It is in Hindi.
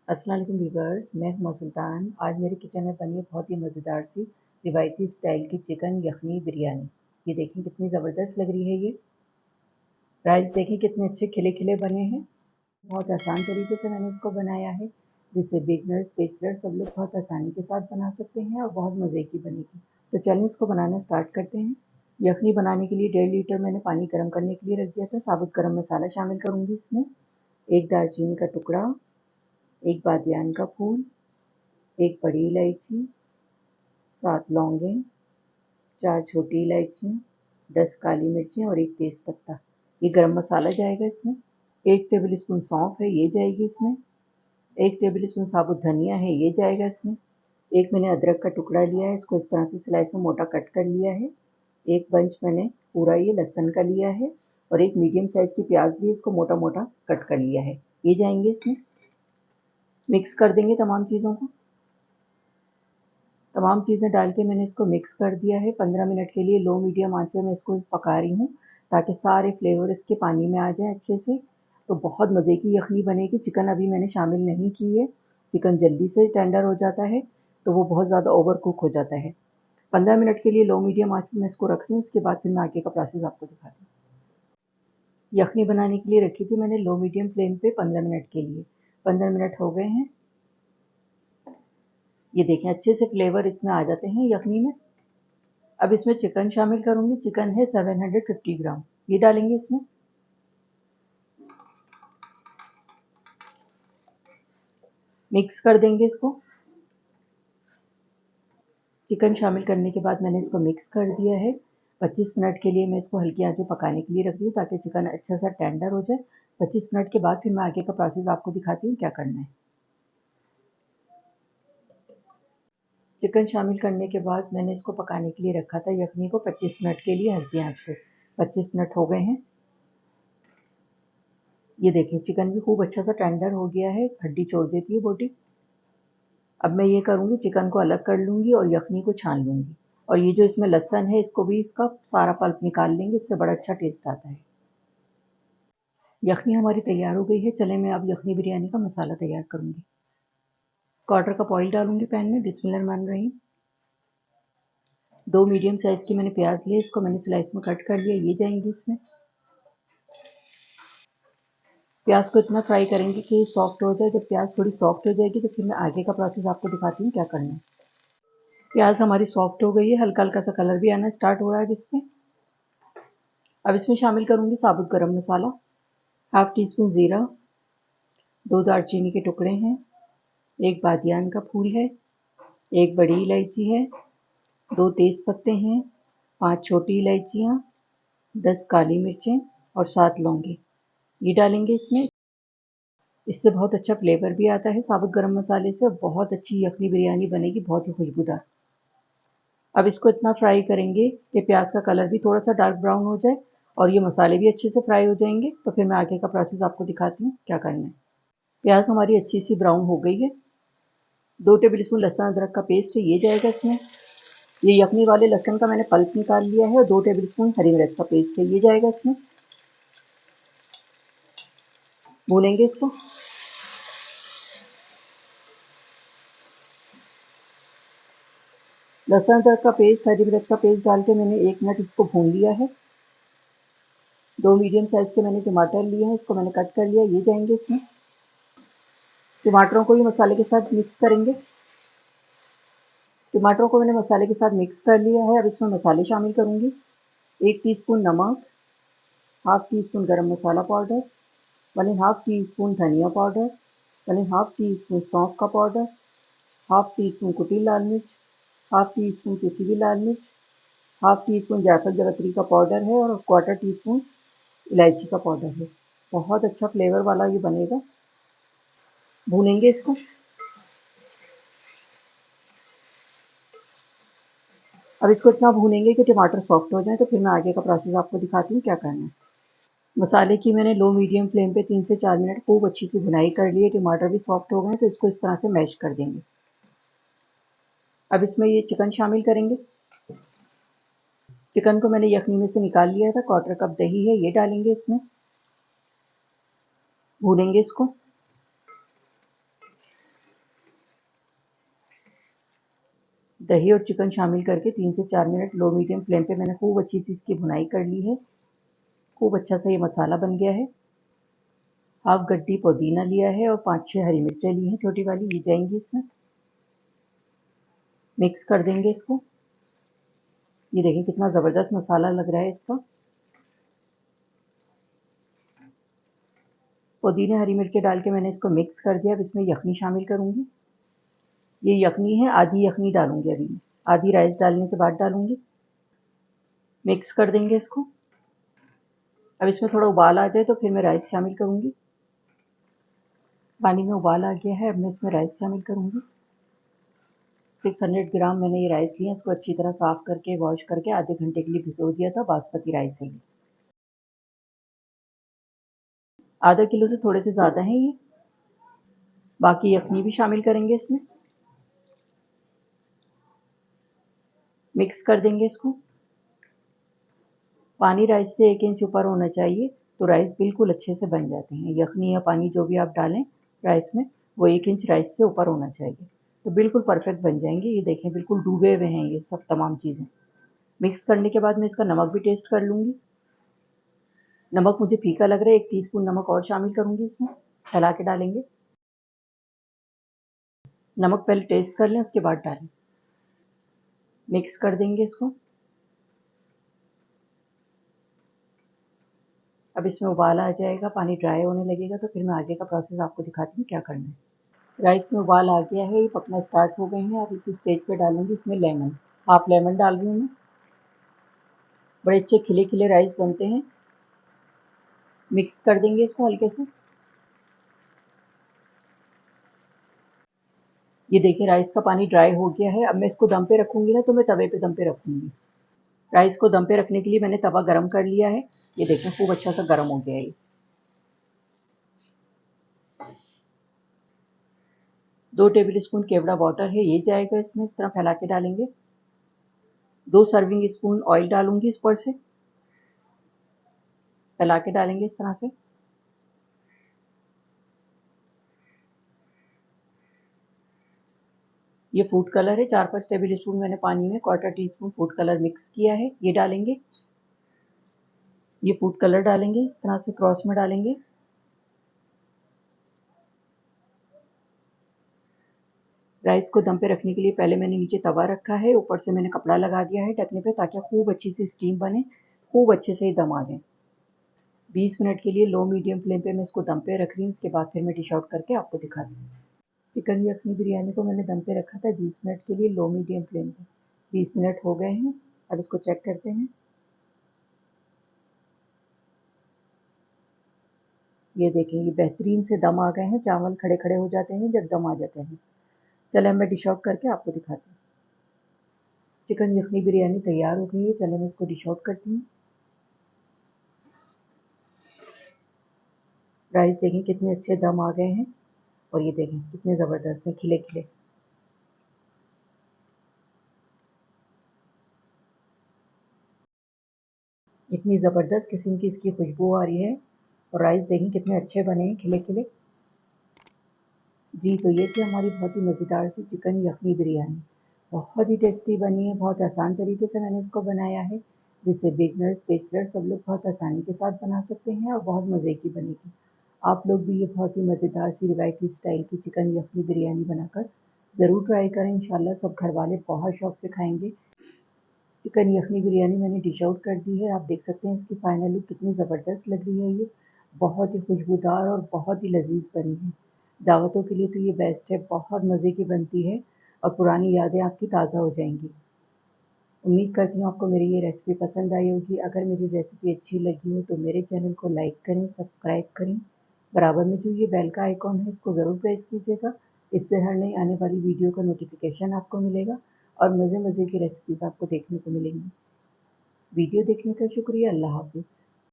अस्सलाम वालेकुम व्यूअर्स, मैं हूं सुल्तान। आज मेरे किचन में बनी है बहुत ही मज़ेदार सी रिवायती स्टाइल की चिकन यखनी बिरयानी। ये देखें कितनी ज़बरदस्त लग रही है। ये राइस देखें कितने अच्छे खिले खिले बने हैं। बहुत आसान तरीके से मैंने इसको बनाया है, जिससे बिगनर्स बेचलर्स सब लोग बहुत आसानी के साथ बना सकते हैं और बहुत मज़े की बनेगी। तो चलिए इसको बनाना स्टार्ट करते हैं। यखनी बनाने के लिए 1.5 लीटर मैंने पानी गर्म करने के लिए रख दिया था। साबुत गरम मसाला शामिल करूँगी इसमें, एक दालचीनी का टुकड़ा, एक बादियान का फूल, एक बड़ी इलायची, 7 लौंगें, 4 छोटी इलायचियाँ, 10 काली मिर्चें और 1 तेज़पत्ता। ये गरम मसाला जाएगा इसमें। 1 टेबल स्पून सौंफ है, ये जाएगी इसमें। 1 टेबल स्पून साबुत धनिया है, ये जाएगा इसमें। एक मैंने अदरक का टुकड़ा लिया है, इसको इस तरह से स्लाइस में मोटा कट कर लिया है। एक बंच मैंने पूरा ये लहसुन का लिया है और एक मीडियम साइज़ की प्याज ली, इसको मोटा मोटा कट कर लिया है। ये जाएंगे इसमें। मिक्स कर देंगे तमाम चीज़ों को। तमाम चीज़ें डाल के मैंने इसको मिक्स कर दिया है। 15 मिनट के लिए लो मीडियम आंच पे मैं इसको पका रही हूँ, ताकि सारे फ्लेवर इसके पानी में आ जाएँ अच्छे से। तो बहुत मज़े की यखनी बनेगी। चिकन अभी मैंने शामिल नहीं की है। चिकन जल्दी से टेंडर हो जाता है, तो वो बहुत ज़्यादा ओवर कुक हो जाता है। 15 मिनट के लिए लो मीडियम आंच पे मैं इसको रख रही हूँ। उसके बाद फिर मैं आगे का प्रोसेस आपको दिखाती हूँ। यखनी बनाने के लिए रखी थी मैंने लो मीडियम फ्लेम पे 15 मिनट के लिए। 15 मिनट हो गए हैं। ये देखें अच्छे से फ्लेवर इसमें आ जाते हैं यखनी में। अब इसमें चिकन शामिल करूंगी। चिकन है 750 ग्राम, ये डालेंगे इसमें। मिक्स कर देंगे इसको। चिकन शामिल करने के बाद मैंने इसको मिक्स कर दिया है। 25 मिनट के लिए मैं इसको हल्की आंच में पकाने के लिए रख दी हूँ, ताकि चिकन अच्छा सा टेंडर हो जाए। 25 मिनट के बाद फिर मैं आगे का प्रोसेस आपको दिखाती हूँ क्या करना है। चिकन शामिल करने के बाद मैंने इसको पकाने के लिए रखा था यखनी को 25 मिनट के लिए हल्की आंच पे। 25 मिनट हो गए हैं। ये देखिए चिकन भी खूब अच्छा सा टेंडर हो गया है, हड्डी छोड़ देती है बोटी। अब मैं ये करूँगी, चिकन को अलग कर लूँगी और यखनी को छान लूँगी। और ये जो इसमें लहसुन है, इसको भी इसका सारा पल्प निकाल लेंगे, इससे बड़ा अच्छा टेस्ट आता है। यखनी हमारी तैयार हो गई है। चलें मैं अब यखनी बिरयानी का मसाला तैयार करूँगी। 1/4 कप ऑयल डालूँगी पैन में। बिस्मिल्लाहिर्रहमानिर्रहीम। 2 मीडियम साइज़ की मैंने प्याज ली, इसको मैंने स्लाइस में कट कर लिया, ये जाएंगी इसमें। प्याज को इतना फ्राई करेंगे कि सॉफ्ट हो जाए। जब प्याज थोड़ी सॉफ्ट हो जाएगी तो फिर मैं आगे का प्रोसेस आपको दिखाती हूँ क्या करना है। प्याज हमारी सॉफ्ट हो गई है, हल्का हल्का सा कलर भी आना स्टार्ट हो रहा है इसमें। अब इसमें शामिल करूँगी साबुत गरम मसाला, हाफ टी स्पून ज़ीरा, 2 दालचीनी के टुकड़े हैं, एक बादियान का फूल है, एक बड़ी इलायची है, 2 तेज़ पत्ते हैं, 5 छोटी इलायचियाँ, 10 काली मिर्चें और 7 लौंगे, ये डालेंगे इसमें। इससे बहुत अच्छा फ्लेवर भी आता है। साबुत गरम मसाले से बहुत अच्छी यखनी बिरयानी बनेगी, बहुत ही खुशबूदार। अब इसको इतना फ्राई करेंगे कि प्याज का कलर भी थोड़ा सा डार्क ब्राउन हो जाए और ये मसाले भी अच्छे से फ्राई हो जाएंगे। तो फिर मैं आगे का प्रोसेस आपको दिखाती हूँ क्या करना है। प्याज हमारी अच्छी सी ब्राउन हो गई है। 2 टेबल स्पून लहसुन अदरक का पेस्ट है, ये जाएगा इसमें। ये यखनी वाले लहसुन का मैंने पल्प निकाल लिया है और 2 टेबल स्पून हरी मिर्च का पेस्ट है, ये जाएगा इसमें। भूनेंगे इसको। लहसुन अदरक का पेस्ट, हरी मिर्च का पेस्ट डाल के मैंने 1 मिनट इसको भून लिया है। 2 मीडियम साइज़ के मैंने टमाटर लिए हैं, इसको मैंने कट कर लिया, ये जाएंगे इसमें। टमाटरों को भी मसाले के साथ मिक्स करेंगे। टमाटरों को मैंने मसाले के साथ मिक्स कर लिया है। अब इसमें मसाले शामिल करूँगी। 1 टीस्पून नमक, हाफ टी स्पून गरम मसाला पाउडर, 1 1/2 टी स्पून धनिया पाउडर, 1 1/2 टी स्पून सौंफ का पाउडर, हाफ टी स्पून कुटी लाल मिर्च, हाफ टी स्पून पिसी हुई लाल मिर्च, हाफ टी स्पून जायफल जावित्री का पाउडर है और 1/4 टी स्पून इलायची का पाउडर है। बहुत अच्छा फ्लेवर वाला ये बनेगा। भूनेंगे इसको। अब इसको इतना भूनेंगे कि टमाटर सॉफ्ट हो जाए। तो फिर मैं आगे का प्रोसेस आपको दिखाती हूँ क्या करना है। मसाले की मैंने लो मीडियम फ्लेम पे 3 से 4 मिनट खूब अच्छी सी भुनाई कर ली है। टमाटर भी सॉफ्ट हो गए, तो इसको इस तरह से मैश कर देंगे। अब इसमें ये चिकन शामिल करेंगे। चिकन को मैंने यखनी में से निकाल लिया था। 1/4 कप दही है, ये डालेंगे इसमें। भूनेंगे इसको। दही और चिकन शामिल करके 3 से 4 मिनट लो मीडियम फ्लेम पे मैंने खूब अच्छी सी इसकी भुनाई कर ली है। खूब अच्छा सा ये मसाला बन गया है। हाफ गड्डी पुदीना लिया है और 5-6 हरी मिर्चें ली हैं छोटी वाली, ये जाएंगी इसमें। मिक्स कर देंगे इसको। ये देखिए कितना ज़बरदस्त मसाला लग रहा है इसका। पुदीना हरी मिर्चें डाल के मैंने इसको मिक्स कर दिया। अब इसमें यखनी शामिल करूँगी। ये यखनी है, आधी यखनी डालूँगी अभी मैं, आधी राइस डालने के बाद डालूँगी। मिक्स कर देंगे इसको। अब इसमें थोड़ा उबाल आ जाए तो फिर मैं राइस शामिल करूँगी। पानी में उबाल आ गया है, अब मैं इसमें राइस शामिल करूँगी। 600 ग्राम मैंने ये राइस लिया, इसको अच्छी तरह साफ़ करके वॉश करके आधे घंटे के लिए भिगो दिया था। बासमती राइस है ये। आधा किलो से थोड़े से ज़्यादा है ये। बाकी यखनी भी शामिल करेंगे इसमें। मिक्स कर देंगे इसको। पानी राइस से 1 इंच ऊपर होना चाहिए तो राइस बिल्कुल अच्छे से बन जाते हैं। यखनी या पानी जो भी आप डालें राइस में, वो 1 इंच राइस से ऊपर होना चाहिए तो बिल्कुल परफेक्ट बन जाएंगे। ये देखें बिल्कुल डूबे हुए हैं ये सब तमाम चीज़ें। मिक्स करने के बाद मैं इसका नमक भी टेस्ट कर लूँगी। नमक मुझे फीका लग रहा है, 1 टीस्पून नमक और शामिल करूँगी इसमें। हिला के डालेंगे। नमक पहले टेस्ट कर लें उसके बाद डालें। मिक्स कर देंगे इसको। अब इसमें उबाल आ जाएगा, पानी ड्राई होने लगेगा तो फिर मैं आगे का प्रोसेस आपको दिखाती हूँ क्या करना है। राइस में उबाल आ गया है, ये पकना स्टार्ट हो गए हैं। अब इसी स्टेज पे डालूंगी इसमें लेमन। हाफ लेमन डाल रही हूँ मैं। बड़े अच्छे खिले खिले राइस बनते हैं। मिक्स कर देंगे इसको हल्के से। ये देखिए राइस का पानी ड्राई हो गया है। अब मैं इसको दम पे रखूंगी ना तो मैं तवे पे दम पे रखूंगी। राइस को दम पे रखने के लिए मैंने तवा गरम कर लिया है। ये देखें खूब अच्छा सा गर्म हो गया है ये। 2 टेबल स्पून केवड़ा वाटर है, ये जाएगा इसमें। इस तरह फैला के डालेंगे। 2 सर्विंग स्पून ऑयल डालूंगी इस पर से। फैला के डालेंगे इस तरह से। ये फूड कलर है, 4-5 टेबल स्पून मैंने पानी में 1/4 टीस्पून फूड कलर मिक्स किया है, ये डालेंगे। ये फूड कलर डालेंगे, इस तरह से क्रॉस में डालेंगे। राइस को दम पे रखने के लिए पहले मैंने नीचे तवा रखा है, ऊपर से मैंने कपड़ा लगा दिया है ढकने पे ताकि खूब अच्छी सी स्टीम बने, खूब अच्छे से दम आ जाए। 20 मिनट के लिए लो मीडियम फ्लेम पे मैं इसको दम पे रख रही हूँ। उसके बाद फिर मैं डिश आउट करके आपको दिखाती हूँ। चिकन यखनी बिरयानी को मैंने दम पे रखा था 20 मिनट के लिए लो मीडियम फ्लेम पे। 20 मिनट हो गए हैं। अब इसको चेक करते हैं। ये देखें ये बेहतरीन से दम आ गए हैं। चावल खड़े खड़े हो जाते हैं जब दम आ जाते हैं। चले मैं डिश आउट करके आपको दिखाती हूँ। चिकन यखनी बिरयानी तैयार हो गई है। चले मैं इसको डिश आउट करती हूँ। राइस देखें कितने अच्छे दम आ गए हैं और ये देखें कितने ज़बरदस्त हैं, खिले खिले। इतनी ज़बरदस्त किस्म की इसकी खुशबू आ रही है और राइस देखें कितने अच्छे बने हैं, खिले खिले। जी तो ये थी हमारी बहुत ही मज़ेदार सी चिकन यखनी बिरयानी। बहुत ही टेस्टी बनी है, बहुत आसान तरीके से मैंने इसको बनाया है जिससे बिगनर्स बैचलर्स सब लोग बहुत आसानी के साथ बना सकते हैं और बहुत मज़े की बनेगी। आप लोग भी ये बहुत ही मज़ेदार सी रिवायती स्टाइल की चिकन यखनी बिरयानी बनाकर ज़रूर ट्राई करें। इंशाल्लाह सब घर वाले बहुत शौक से खाएंगे। चिकन यखनी बिरयानी मैंने डिश आउट कर दी है। आप देख सकते हैं इसकी फाइनल लुक कितनी ज़बरदस्त लग रही है ये। बहुत ही खुशबूदार और बहुत ही लजीज बनी है। दावतों के लिए तो ये बेस्ट है, बहुत मज़े की बनती है और पुरानी यादें आपकी ताज़ा हो जाएंगी। उम्मीद करती हूँ आपको मेरी ये रेसिपी पसंद आई होगी। अगर मेरी रेसिपी अच्छी लगी हो तो मेरे चैनल को लाइक करें, सब्सक्राइब करें। बराबर में जो ये बेल का आइकॉन है इसको ज़रूर प्रेस कीजिएगा। इससे हर नई आने वाली वीडियो का नोटिफिकेशन आपको मिलेगा और मज़े मज़े की रेसिपीज़ आपको देखने को मिलेंगी। वीडियो देखने का शुक्रिया। अल्लाह हाफ़िज़।